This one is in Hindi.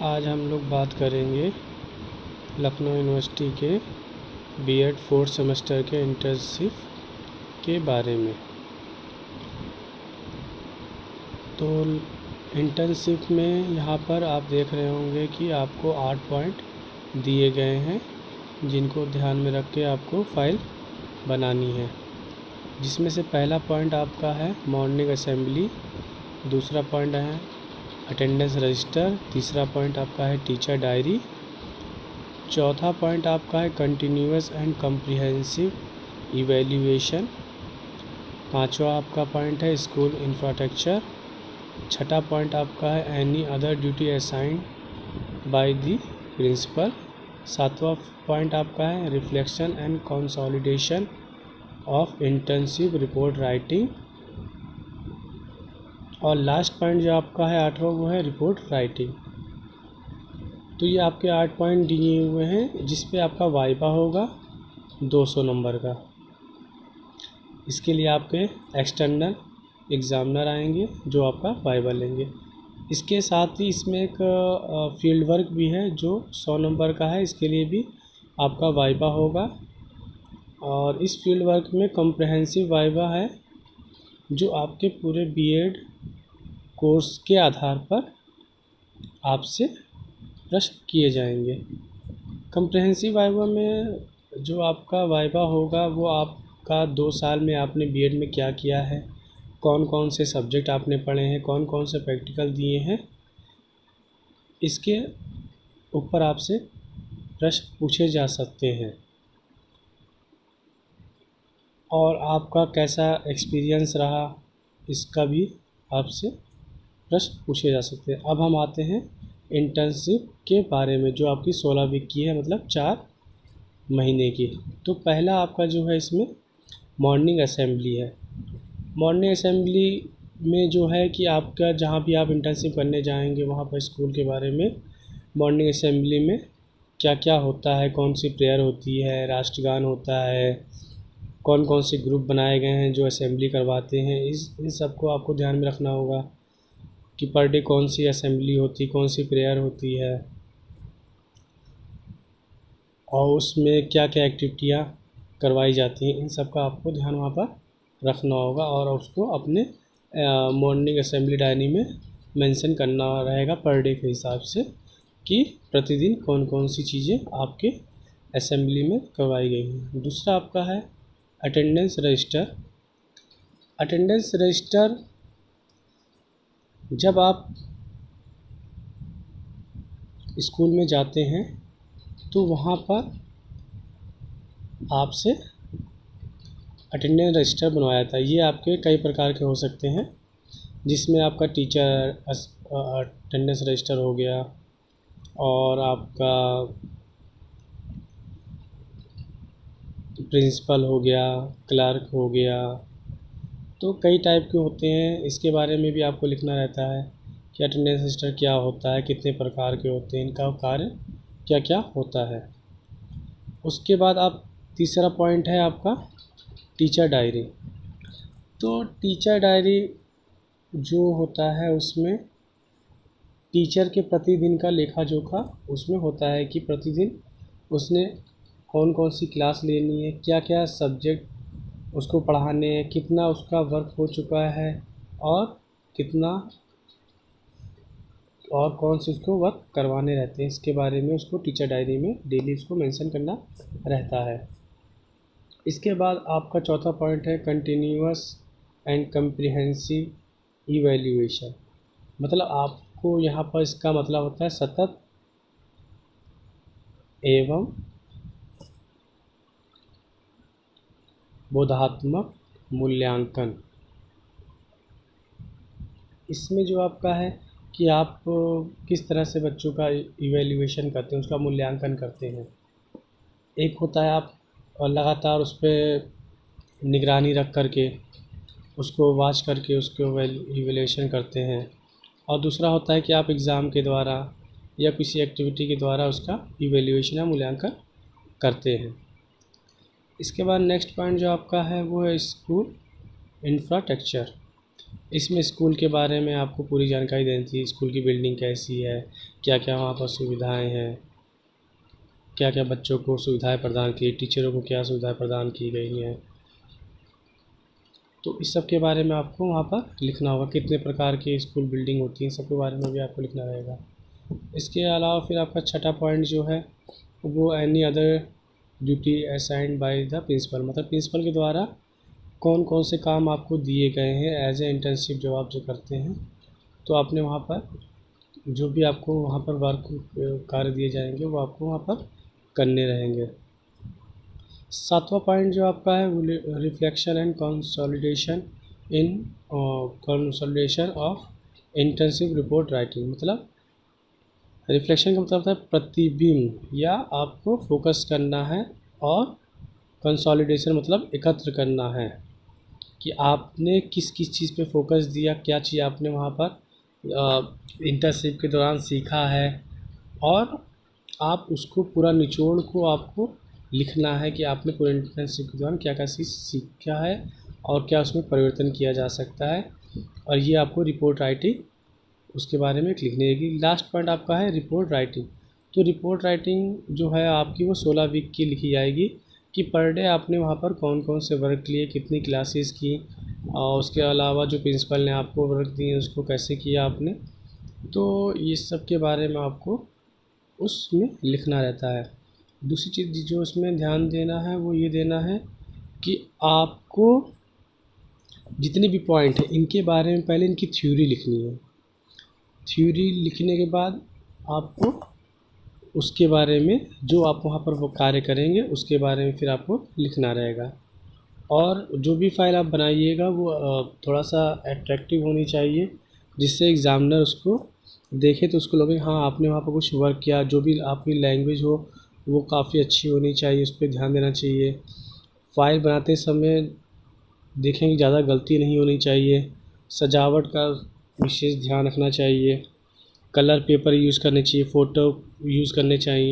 आज हम लोग बात करेंगे लखनऊ यूनिवर्सिटी के बीएड फोर्थ सेमेस्टर के इंटर्नशिप के बारे में। तो इंटर्नशिप में यहाँ पर आप देख रहे होंगे कि आपको 8 पॉइंट दिए गए हैं, जिनको ध्यान में रख के आपको फाइल बनानी है। जिसमें से पहला पॉइंट आपका है मॉर्निंग असेंबली, दूसरा पॉइंट है अटेंडेंस रजिस्टर, तीसरा पॉइंट आपका है टीचर डायरी, चौथा पॉइंट आपका है कंटिन्यूअस एंड कम्प्रिहेंसिव इवैल्यूएशन, पांचवा आपका पॉइंट है स्कूल इंफ्रास्ट्रक्चर, छठा पॉइंट आपका है any other duty assigned by the principal, सातवां पॉइंट आपका है reflection and consolidation of internship report writing, और लास्ट पॉइंट जो आपका है आठवां वो है रिपोर्ट राइटिंग। तो ये आपके 8 पॉइंट दिए हुए हैं, जिस पे आपका वाइवा होगा 200 नंबर का। इसके लिए आपके एक्सटर्नल एग्ज़ामिनर आएंगे जो आपका वाइवा लेंगे। इसके साथ ही इसमें एक फील्ड वर्क भी है जो 100 नंबर का है, इसके लिए भी आपका वाइवा होगा। और इस फील्ड वर्क में कॉम्प्रिहेंसिव वाइवा है जो आपके पूरे बीएड कोर्स के आधार पर आपसे प्रश्न किए जाएंगे। कॉम्प्रिहेंसिव वाइवा में जो आपका वाइवा होगा वो आपका 2 साल में आपने बीएड में क्या किया है, कौन कौन से सब्जेक्ट आपने पढ़े हैं, कौन कौन से प्रैक्टिकल दिए हैं, इसके ऊपर आपसे प्रश्न पूछे जा सकते हैं। और आपका कैसा एक्सपीरियंस रहा, इसका भी आपसे प्रश्न पूछे जा सकते हैं। अब हम आते हैं इंटर्नशिप के बारे में, जो आपकी 16 वीक की है, मतलब 4 महीने की। तो पहला आपका जो है इसमें मॉर्निंग असेंबली है। मॉर्निंग असेंबली में जो है कि आपका जहाँ भी आप इंटर्नशिप करने जाएंगे वहाँ पर स्कूल के बारे में मॉर्निंग असेंबली में क्या क्या होता है, कौन सी प्रेयर होती है, राष्ट्रगान होता है, कौन कौन से ग्रुप बनाए गए हैं जो असेंबली करवाते हैं, इन सबको आपको ध्यान में रखना होगा कि पर डे कौन सी असेंबली होती, कौन सी प्रेयर होती है, और उसमें क्या क्या एक्टिविटियाँ करवाई जाती हैं। इन सब का आपको ध्यान वहाँ पर रखना होगा और उसको अपने मॉर्निंग असेंबली डायरी में मेंशन करना रहेगा पर डे के हिसाब से कि प्रतिदिन कौन कौन सी चीज़ें आपके असेंबली में करवाई गई हैं। दूसरा आपका है अटेंडेंस रजिस्टर। अटेंडेंस रजिस्टर जब आप स्कूल में जाते हैं तो वहाँ पर आपसे अटेंडेंस रजिस्टर बनवाया था। ये आपके कई प्रकार के हो सकते हैं, जिसमें आपका टीचर अटेंडेंस रजिस्टर हो गया और आपका प्रिंसिपल हो गया, क्लर्क हो गया। तो कई टाइप के होते हैं, इसके बारे में भी आपको लिखना रहता है कि अटेंडेंस रजिस्टर क्या होता है, कितने प्रकार के होते हैं, इनका कार्य क्या क्या होता है। उसके बाद आप तीसरा पॉइंट है आपका टीचर डायरी। तो टीचर डायरी जो होता है उसमें टीचर के प्रतिदिन का लेखा जोखा उसमें होता है कि प्रतिदिन उसने कौन कौन सी क्लास लेनी है, क्या क्या सब्जेक्ट उसको पढ़ाने हैं, कितना उसका वर्क हो चुका है और कितना और कौन से उसको वर्क करवाने रहते हैं, इसके बारे में उसको टीचर डायरी में डेली उसको मेंशन करना रहता है। इसके बाद आपका चौथा पॉइंट है कंटिन्यूअस एंड कम्प्रिहेंसिव इवैल्यूएशन। मतलब आपको यहाँ पर इसका मतलब होता है सतत एवं बोधात्मक मूल्यांकन। इसमें जो आपका है कि आप किस तरह से बच्चों का इवैल्यूएशन करते हैं, उसका मूल्यांकन करते हैं। एक होता है आप लगातार उस पर निगरानी रख करके उसको वॉच करके उसको इवैल्यूएशन करते हैं, और दूसरा होता है कि आप एग्ज़ाम के द्वारा या किसी एक्टिविटी के द्वारा उसका इवैल्यूएशन या मूल्यांकन करते हैं। इसके बाद नेक्स्ट पॉइंट जो आपका है वो है स्कूल इंफ्रास्ट्रक्चर। इसमें स्कूल के बारे में आपको पूरी जानकारी देनी थी, स्कूल की बिल्डिंग कैसी है, क्या क्या वहाँ पर सुविधाएं हैं, क्या क्या बच्चों को सुविधाएं प्रदान की, टीचरों को क्या सुविधाएं प्रदान की गई हैं। तो इस सब के बारे में आपको वहाँ पर लिखना होगा, कितने प्रकार की स्कूल बिल्डिंग होती हैं, सबके बारे में भी आपको लिखना रहेगा। इसके अलावा फिर आपका छठा पॉइंट जो है वो any other duty assigned by the principal, मतलब प्रिंसिपल के द्वारा कौन कौन से काम आपको दिए गए हैं एज ए इंटर्नशिप जब आप जो करते हैं, तो आपने वहाँ पर जो भी आपको वहाँ पर वर्क कार्य दिए जाएंगे वो आपको वहाँ पर करने रहेंगे। सातवां पॉइंट जो आपका है वो reflection and consolidation of internship report writing, मतलब रिफ्लेक्शन का मतलब है प्रतिबिंब या आपको फोकस करना है, और कंसोलिडेशन मतलब एकत्र करना है कि आपने किस किस चीज़ पे फोकस दिया, क्या चीज़ आपने वहाँ पर इंटर्नशिप के दौरान सीखा है, और आप उसको पूरा निचोड़ को आपको लिखना है कि आपने पूरे इंटर्नशिप के दौरान क्या क्या चीज़ सीखा है और क्या उसमें परिवर्तन किया जा सकता है, और ये आपको रिपोर्ट राइटिंग उसके बारे में लिखनी है। लास्ट पॉइंट आपका है रिपोर्ट राइटिंग। तो रिपोर्ट राइटिंग जो है आपकी वो 16 वीक की लिखी जाएगी कि पर डे आपने वहाँ पर कौन कौन से वर्क लिए, कितनी क्लासेस की, और उसके अलावा जो प्रिंसिपल ने आपको वर्क दिए उसको कैसे किया आपने, तो ये सब के बारे में आपको उसमें लिखना रहता है। दूसरी चीज़ जो उसमें ध्यान देना है वो ये देना है कि आपको जितने भी पॉइंट हैं इनके बारे में पहले इनकी थ्योरी लिखनी है। थ्योरी लिखने के बाद आपको उसके बारे में जो आप वहाँ पर वो कार्य करेंगे उसके बारे में फिर आपको लिखना रहेगा। और जो भी फाइल आप बनाइएगा वो थोड़ा सा अट्रैक्टिव होनी चाहिए, जिससे एग्ज़ामिनर उसको देखे तो उसको लगे हाँ आपने वहाँ पर कुछ वर्क किया। जो भी आपकी लैंग्वेज हो वो काफ़ी अच्छी होनी चाहिए, उस पर ध्यान देना चाहिए। फाइल बनाते समय देखें कि ज़्यादा गलती नहीं होनी चाहिए। सजावट का विशेष ध्यान रखना चाहिए। कलर पेपर यूज़ करने चाहिए, फ़ोटो यूज़ करने चाहिए।